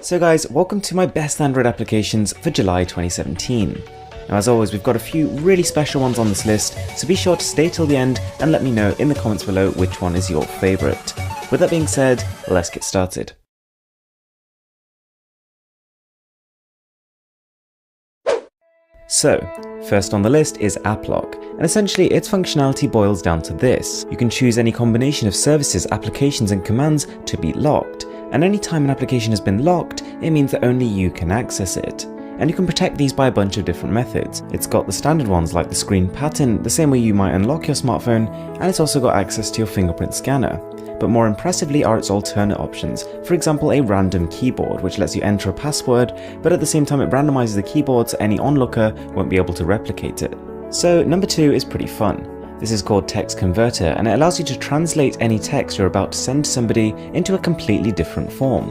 So guys, welcome to my best Android applications for July 2017. Now as always, we've got a few really special ones on this list, so be sure to stay till the end and let me know in the comments below which one is your favourite. With that being said, let's get started. So, first on the list is App Lock, and essentially its functionality boils down to this. You can choose any combination of services, applications and commands to be locked, and any time an application has been locked, it means that only you can access it. And you can protect these by a bunch of different methods. It's got the standard ones like the screen pattern, the same way you might unlock your smartphone, and it's also got access to your fingerprint scanner. But more impressively are its alternate options, for example a random keyboard which lets you enter a password, but at the same time it randomizes the keyboard so any onlooker won't be able to replicate it. So number 2 is pretty fun. This is called Tex Converter, and it allows you to translate any text you're about to send to somebody into a completely different form.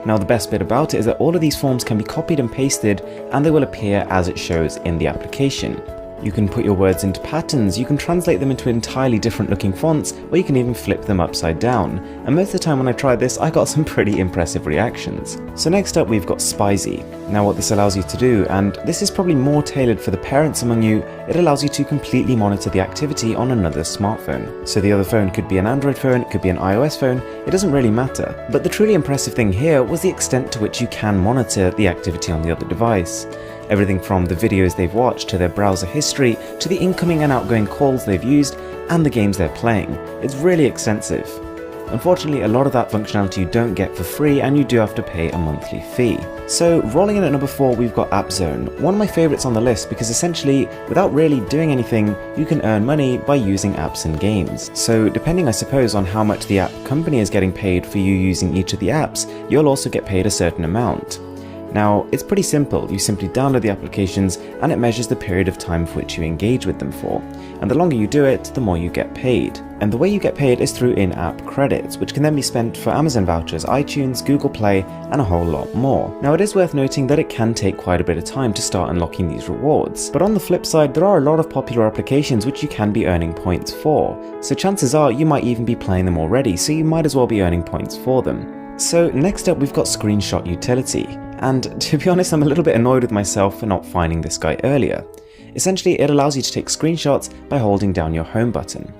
Now the best bit about it is that all of these forms can be copied and pasted, and they will appear as it shows in the application. You can put your words into patterns, you can translate them into entirely different looking fonts, or you can even flip them upside down. And most of the time when I tried this, I got some pretty impressive reactions. So next up we've got Spicy. Now what this allows you to do, and this is probably more tailored for the parents among you, it allows you to completely monitor the activity on another smartphone. So the other phone could be an Android phone, it could be an iOS phone, it doesn't really matter. But the truly impressive thing here was the extent to which you can monitor the activity on the other device. Everything from the videos they've watched to their browser history to the incoming and outgoing calls they've used and the games they're playing. It's really extensive. Unfortunately, a lot of that functionality you don't get for free and you do have to pay a monthly fee. So rolling in at number 4 we've got AbSown, one of my favourites on the list because essentially without really doing anything you can earn money by using apps and games. So depending I suppose on how much the app company is getting paid for you using each of the apps, you'll also get paid a certain amount. Now, it's pretty simple. You simply download the applications and it measures the period of time for which you engage with them for. And the longer you do it, the more you get paid. And the way you get paid is through in-app credits, which can then be spent for Amazon vouchers, iTunes, Google Play, and a whole lot more. Now, it is worth noting that it can take quite a bit of time to start unlocking these rewards. But on the flip side, there are a lot of popular applications which you can be earning points for. So chances are you might even be playing them already, so you might as well be earning points for them. So next up we've got Screenshot Utility. And to be honest, I'm a little bit annoyed with myself for not finding this guy earlier. Essentially, it allows you to take screenshots by holding down your home button.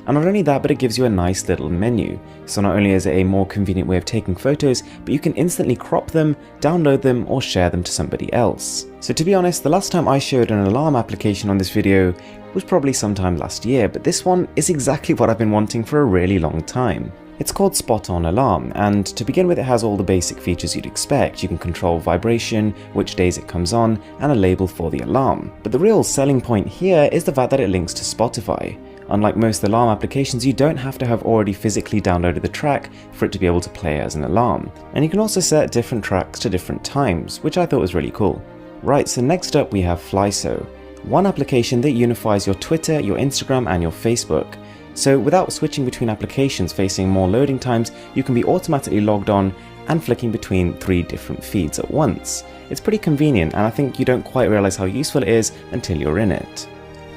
And not only that, but it gives you a nice little menu. So not only is it a more convenient way of taking photos, but you can instantly crop them, download them, or share them to somebody else. So to be honest, the last time I showed an alarm application on this video was probably sometime last year, but this one is exactly what I've been wanting for a really long time. It's called Spot On Alarm, and to begin with it has all the basic features you'd expect. You can control vibration, which days it comes on, and a label for the alarm. But the real selling point here is the fact that it links to Spotify. Unlike most alarm applications, you don't have to have already physically downloaded the track for it to be able to play as an alarm. And you can also set different tracks to different times, which I thought was really cool. Right, so next up we have Flyso, one application that unifies your Twitter, your Instagram, and your Facebook. So without switching between applications facing more loading times, you can be automatically logged on and flicking between 3 different feeds at once. It's pretty convenient, and I think you don't quite realize how useful it is until you're in it.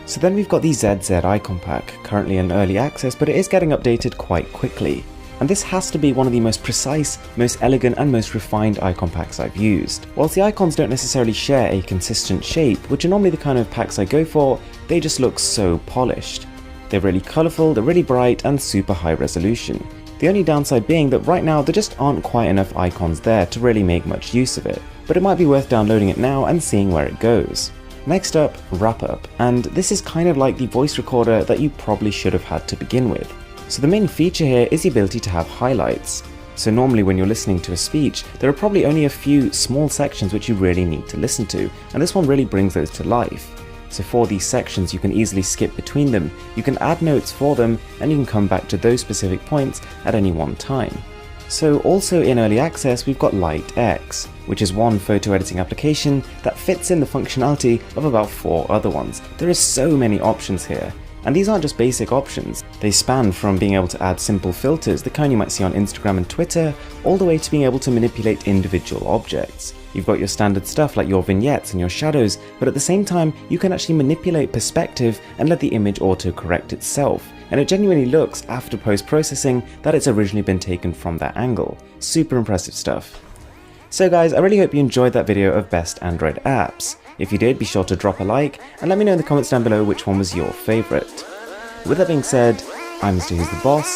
So then we've got the ZZ Icon Pack, currently in early access, but it is getting updated quite quickly. And this has to be one of the most precise, most elegant and most refined icon packs I've used. Whilst the icons don't necessarily share a consistent shape, which are normally the kind of packs I go for, they just look so polished. They're really colourful, they're really bright and super high resolution. The only downside being that right now there just aren't quite enough icons there to really make much use of it, but it might be worth downloading it now and seeing where it goes. Next up, WrapUp, and this is kind of like the voice recorder that you probably should have had to begin with. So the main feature here is the ability to have highlights. So normally when you're listening to a speech, there are probably only a few small sections which you really need to listen to, and this one really brings those to life. So for these sections you can easily skip between them, you can add notes for them, and you can come back to those specific points at any one time. So also in early access we've got LightX, which is one photo editing application that fits in the functionality of about 4 other ones. There are so many options here. And these aren't just basic options, they span from being able to add simple filters, the kind you might see on Instagram and Twitter, all the way to being able to manipulate individual objects. You've got your standard stuff like your vignettes and your shadows, but at the same time you can actually manipulate perspective and let the image auto-correct itself, and it genuinely looks, after post-processing, that it's originally been taken from that angle. Super impressive stuff. So guys, I really hope you enjoyed that video of best Android apps. If you did, be sure to drop a like and let me know in the comments down below which one was your favourite. With that being said, I'm Mr. Who's the Boss,